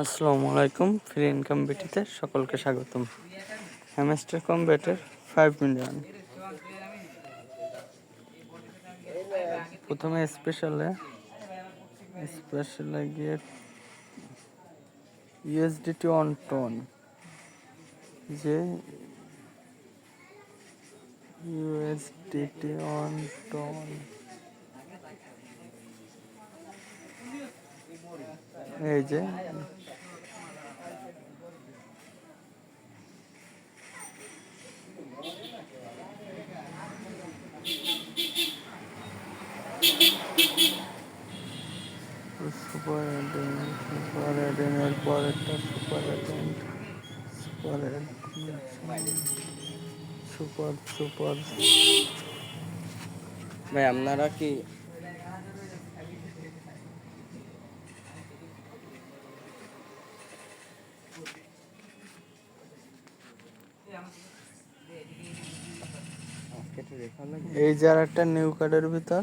আসসালামু আলাইকুম। Free income বিটিতে সকলকে স্বাগতম। হ্যামস্টার কমব্যাটের 5 মিলিয়ন। প্রথমে স্পেশালে গিয়ে ইউএসডিটি অন টোন, যে ইউএসডিটি অন টোন এই যে সুপার এডেনের পরেরটা সুপার ভাই আপনারা কি এই যে আর একটা নিউ কার্ডের ভিতর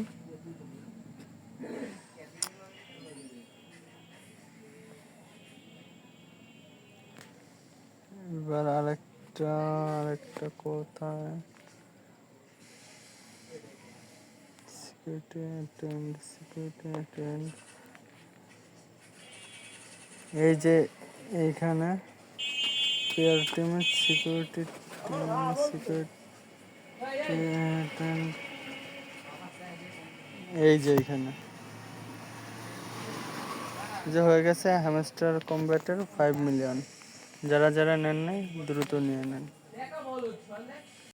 এবার আরেকটা কোথায় সিকিউরিটি এই যে এইখানে পেয়ার টিমের সিকিউরিটি এই যে এইখানে যে হয়ে গেছে হ্যামস্টার কমব্যাটের 5 মিলিয়ন। যারা নেন নাই দ্রুত নিয়ে নেন।